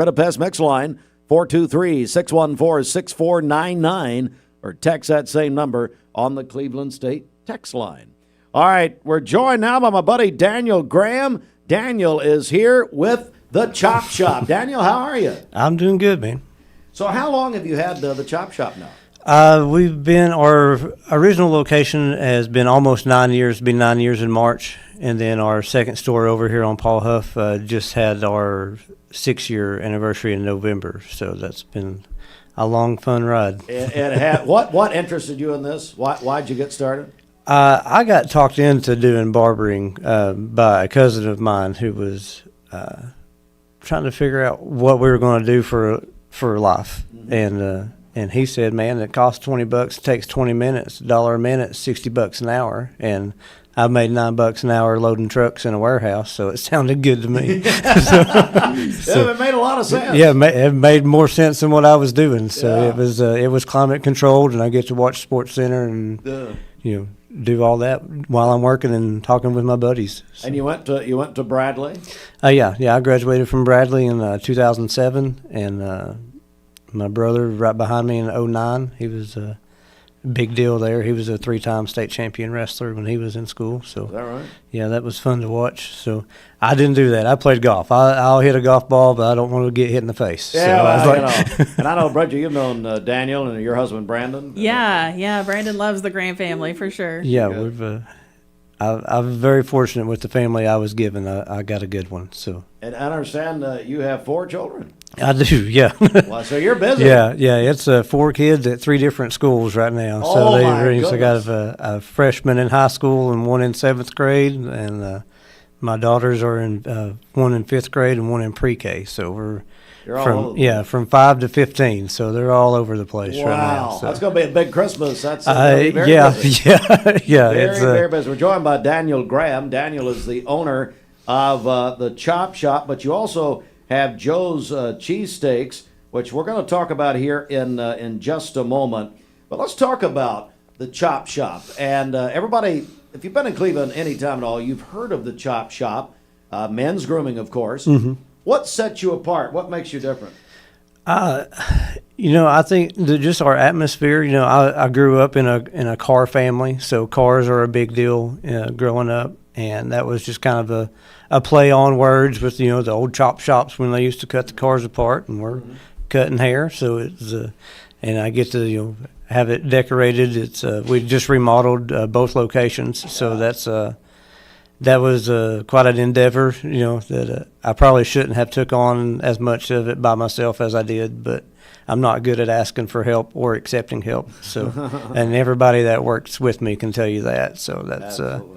Credit Pass Mix line 423-614-6499 or text that same number on the Cleveland State text line. All right, we're joined now by my buddy Daniel Graham. Daniel is here with the Chop Shop. Daniel, how are you? I'm doing good, man. So how long have you had the Chop Shop now? Our original location has been almost 9 years, been 9 years in March. And then our second store over here on Paul Huff just had our 6-year anniversary in November. So that's been a long, fun ride. What interested you in this? Why'd you get started? I got talked into doing barbering by a cousin of mine who was trying to figure out what we were going to do for life. Mm-hmm. And he said, man, it costs $20, it takes 20 minutes, $1 a minute, $60 an hour. And I made $9 an hour loading trucks in a warehouse, so it sounded good to me. It made a lot of sense. Yeah, it made more sense than what I was doing. So it was climate controlled, and I get to watch Sports Center and do all that while I'm working and talking with my buddies. So. And you went to Bradley? Yeah, I graduated from Bradley in 2007, and my brother right behind me in 2009. He was a big deal there. He was a 3-time state champion wrestler when he was in school. So is that right? Yeah, that was fun to watch. So I didn't do that. I played golf. I'll hit a golf ball, but I don't want to get hit in the face. Yeah, so and I know, Bridget, you've known Daniel and your husband Brandon. Yeah. Brandon loves the Graham family for sure. Yeah, I'm very fortunate with the family I was given. I got a good one. So. And I understand you have 4 children. I do, yeah. Well, so you're busy. Yeah. It's 4 kids at 3 different schools right now. Oh, my goodness. I got a freshman in high school and one in 7th grade, and my daughters are in one in 5th grade and one in pre-K. So we're from 5 to 15. So they're all over the place right now. Wow, so. that's going to be a big Christmas. That's very busy. Very busy. We're joined by Daniel Graham. Daniel is the owner of the Chop Shop, but you also have Joe's Cheesesteaks, which we're going to talk about here in just a moment. But let's talk about the Chop Shop. And everybody, if you've been in Cleveland any time at all, you've heard of the Chop Shop, men's grooming, of course. Mm-hmm. What sets you apart? What makes you different? I think just our atmosphere. I grew up in a car family, so cars are a big deal growing up, and that was just kind of a play on words with the old chop shops when they used to cut the cars apart, and we're cutting hair. So it's and I get to have it decorated. It's we just remodeled both locations, so that was quite an endeavor. That I probably shouldn't have took on as much of it by myself as I did, but I'm not good at asking for help or accepting help. So, and everybody that works with me can tell you that. So that's. Absolutely.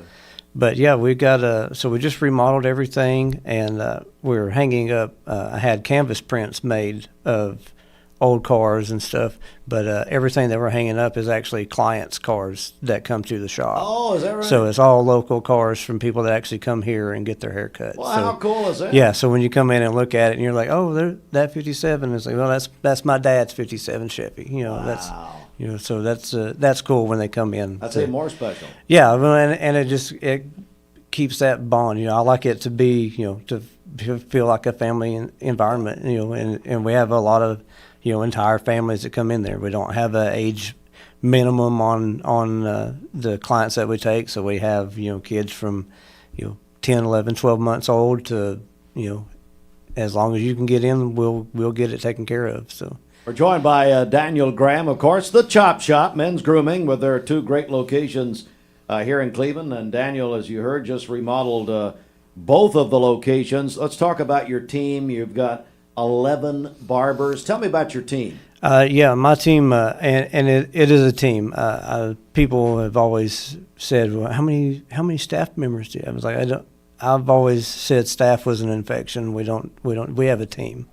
But yeah, we got so we just remodeled everything, and we're hanging up. I had canvas prints made of old cars and stuff, but everything that we're hanging up is actually clients' cars that come to the shop. Oh, is that right? So it's all local cars from people that actually come here and get their hair cut. Well, how cool is that? Yeah, so when you come in and look at it, and you're like, oh, that 57 is like, well, that's my dad's 57 Chevy. Wow. So that's cool when they come in. That's even more special. Yeah, well, and it keeps that bond. I like it to be, to feel like a family environment. And we have a lot of, entire families that come in there. We don't have an age minimum on the clients that we take. So we have, kids from, 10, 11, 12 months old to, as long as you can get in, we'll get it taken care of. So. We're joined by Daniel Graham, of course, the Chop Shop, men's grooming, with their 2 great locations here in Cleveland. And Daniel, as you heard, just remodeled both of the locations. Let's talk about your team. You've got 11 barbers. Tell me about your team. Yeah, my team, and it is a team. People have always said, well, how many staff members do you have? I was like, I've always said staff was an infection. We have a team.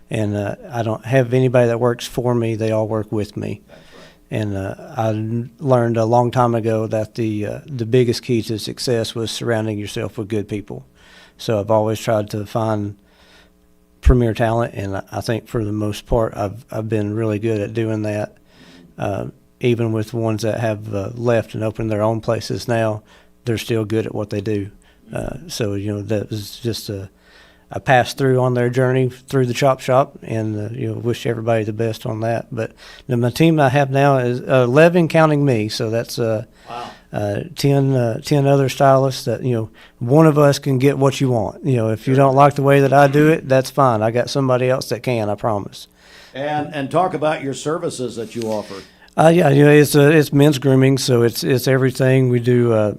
And I don't have anybody that works for me. They all work with me. That's right. And I learned a long time ago that the biggest key to success was surrounding yourself with good people. So I've always tried to find premier talent, and I think for the most part I've been really good at doing that. Even with ones that have left and opened their own places now, they're still good at what they do. So that was just a pass through on their journey through the chop shop, and wish everybody the best on that. But my team I have now is 11, counting me. So that's Wow. 10 other stylists that one of us can get what you want. If you don't like the way that I do it, that's fine. I got somebody else that can. I promise. And talk about your services that you offer. Yeah, it's men's grooming, so it's everything. We do,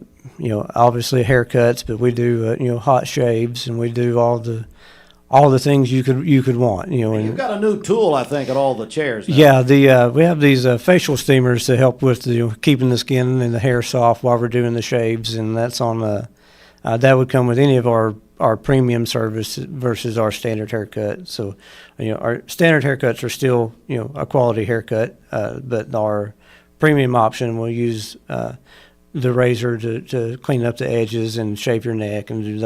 obviously haircuts, but we do, hot shaves, and we do all the things you could want, And And you've got a new tool, I think, at all the chairs now. yeah, we have these facial steamers to help with keeping the skin and the hair soft while we're doing the shaves, and that's on that would come with any of our premium service versus our standard haircut. So, our standard haircuts are still, a quality haircut, but our premium option will use the razor to clean up the edges and shave your neck, and do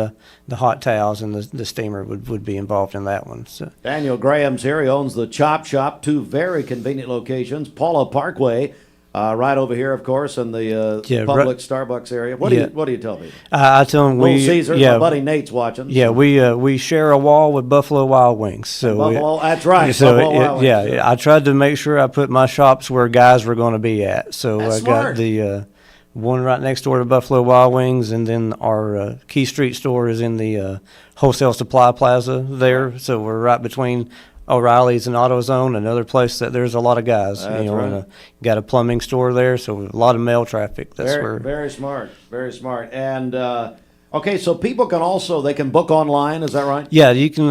the hot towels, and the steamer would be involved in that one. So Daniel Graham's here. He owns the Chop Shop, 2 very convenient locations. Paula Parkway, right over here, of course, in the public Starbucks area. What do you tell people? I tell them Little Caesar, my buddy Nate's watching. Yeah, we share a wall with Buffalo Wild Wings. So Buffalo, that's right. So Buffalo Wild Wings. I tried to make sure I put my shops where guys were going to be at. So That's I smart. got the one right next door to Buffalo Wild Wings, and then our Key Street store is in the Wholesale Supply Plaza there. So we're right between O'Reilly's and AutoZone, another place that there's a lot of guys. That's right. And got a plumbing store there, so a lot of male traffic. That's Very, very smart. Very smart. And okay, so people can also book online. Is that right? Yeah, you can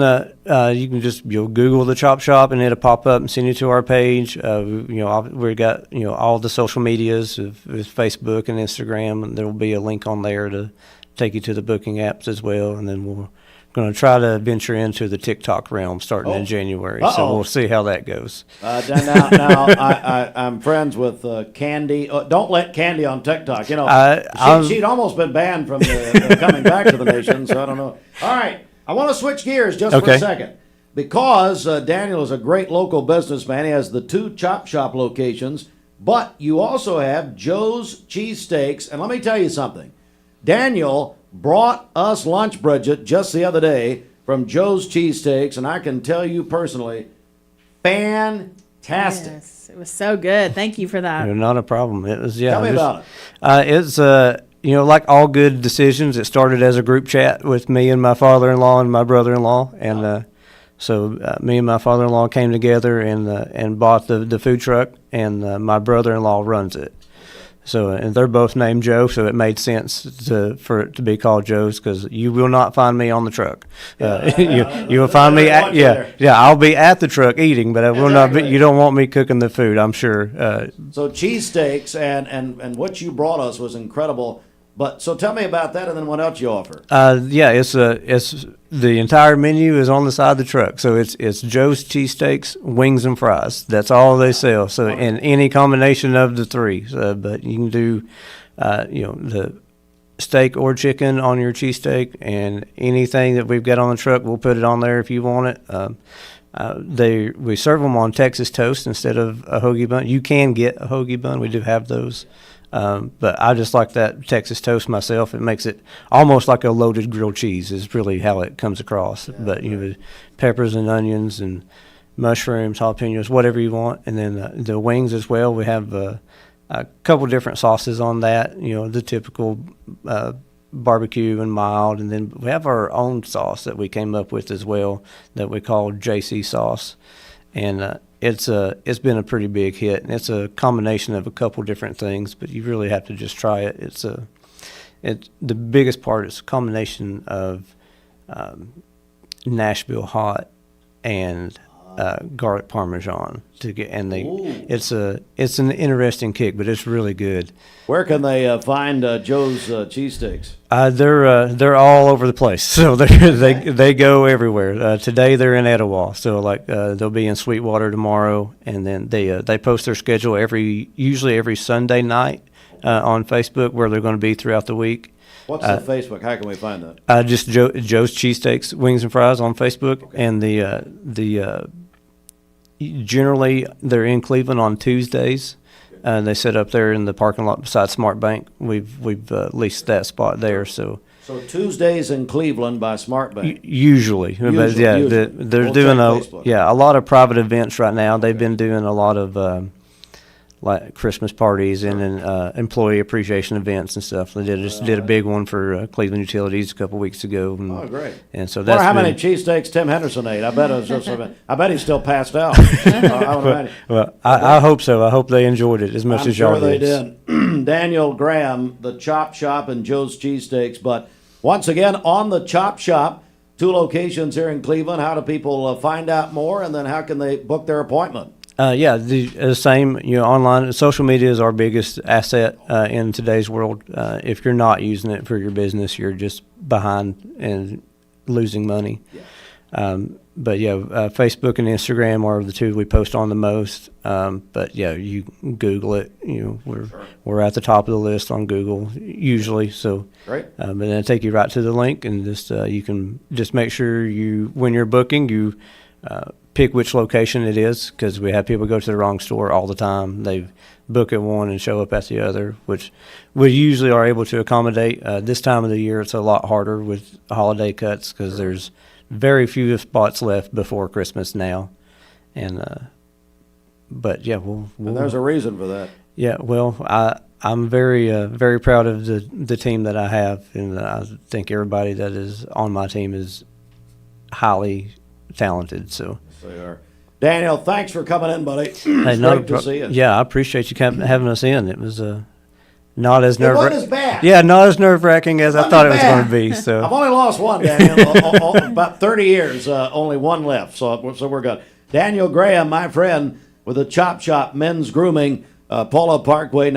just Google the Chop Shop, and it'll pop up and send you to our page. We got all the social medias of Facebook and Instagram, and there will be a link on there to take you to the booking apps as well. And then we're going to try to venture into the TikTok realm starting in January. So we'll see how that goes. Now I'm friends with Candy. Don't let Candy on TikTok. She'd almost been banned from the coming back to the nation, so I don't know. All right, I want to switch gears just for a second, because Daniel is a great local businessman. He has the 2 Chop Shop locations, but you also have Joe's Cheesesteaks. And let me tell you something. Daniel brought us lunch, Bridget, just the other day from Joe's Cheesesteaks, and I can tell you personally, fantastic. Yes, it was so good. Thank you for that. Not a problem. It was Tell me about it. It's like all good decisions, it started as a group chat with me and my father-in-law and my brother-in-law, and so me and my father-in-law came together and bought the food truck, and my brother-in-law runs it. So, and they're both named Joe, so it made sense for it to be called Joe's, because you will not find me on the truck. You will find me I'll be at the truck eating, but I will not be. You don't want me cooking the food, I'm sure. So cheesesteaks and what you brought us was incredible. But so tell me about that, and then what else you offer? It's the entire menu is on the side of the truck. So it's Joe's Cheesesteaks, wings, and fries. That's all they sell. So in any combination of the 3. But you can do, the steak or chicken on your cheesesteak, and anything that we've got on the truck, we'll put it on there if you want it. We serve them on Texas toast instead of a hoagie bun. You can get a hoagie bun. We do have those. But I just like that Texas toast myself. It makes it almost like a loaded grilled cheese is really how it comes across. But peppers and onions and mushrooms, jalapenos, whatever you want. And then the wings as well. We have a couple different sauces on that. The typical barbecue and mild. And then we have our own sauce that we came up with as well that we call JC sauce. And it's been a pretty big hit, and it's a combination of a couple different things, but you really have to just try it. It's the biggest part is a combination of Nashville hot and garlic parmesan to get, and it's an interesting kick, but it's really good. Where can they find Joe's Cheesesteaks? They're all over the place, so they go everywhere. Today they're in Etowah, so they'll be in Sweetwater tomorrow, and then they post their schedule usually every Sunday night on Facebook, where they're going to be throughout the week. What's the Facebook? How can we find that? Just Joe's Cheesesteaks, Wings and Fries on Facebook, okay. And the generally they're in Cleveland on Tuesdays. They set up there in the parking lot beside Smart Bank. We've leased that spot there, so So Tuesdays in Cleveland by Smart Bank. Usually, but Usually, yeah, usually. they're We'll doing check Facebook. a lot of private events right now. They've been doing a lot of like Christmas parties and then employee appreciation events and stuff. They did a big one for Cleveland Utilities a couple weeks ago. And, Oh, great. And so Wonder that's how many been- cheesesteaks Tim Henderson ate. I bet it was just. I bet he's still passed out. I would imagine. Well, I hope so. I hope they enjoyed it as much I'm as y'all sure they did. did. Daniel Graham, the Chop Shop and Joe's Cheesesteaks. But once again, on the Chop Shop, 2 locations here in Cleveland. How do people find out more, and then how can they book their appointment? Yeah, the same. Online social media is our biggest asset in today's world. If you're not using it for your business, you're just behind and losing money. But yeah, Facebook and Instagram are the 2 we post on the most. But yeah, you Google it. We're at the top of the list on Google usually. So Great. but then it'll take you right to the link, and just you can just make sure when you're booking, you pick which location it is, because we have people go to the wrong store all the time. They book at one and show up at the other, which we usually are able to accommodate. This time of the year, it's a lot harder with holiday cuts because there's very few spots left before Christmas now. And but yeah, And there's a reason for that. yeah, well, I'm very very proud of the team that I have, and I think everybody that is on my team is highly talented. So They are. Daniel, thanks for coming in, buddy. It's hey, no great to see you. yeah, I appreciate you having us in. It was not as It wasn't nerve as bad. yeah, not as nerve wracking as I Wasn't thought it as was bad. going to be. I've So only lost one, Daniel. About 30 years, only one left, so we're good. Daniel Graham, my friend, with the Chop Shop Men's Grooming, Polo Parkway.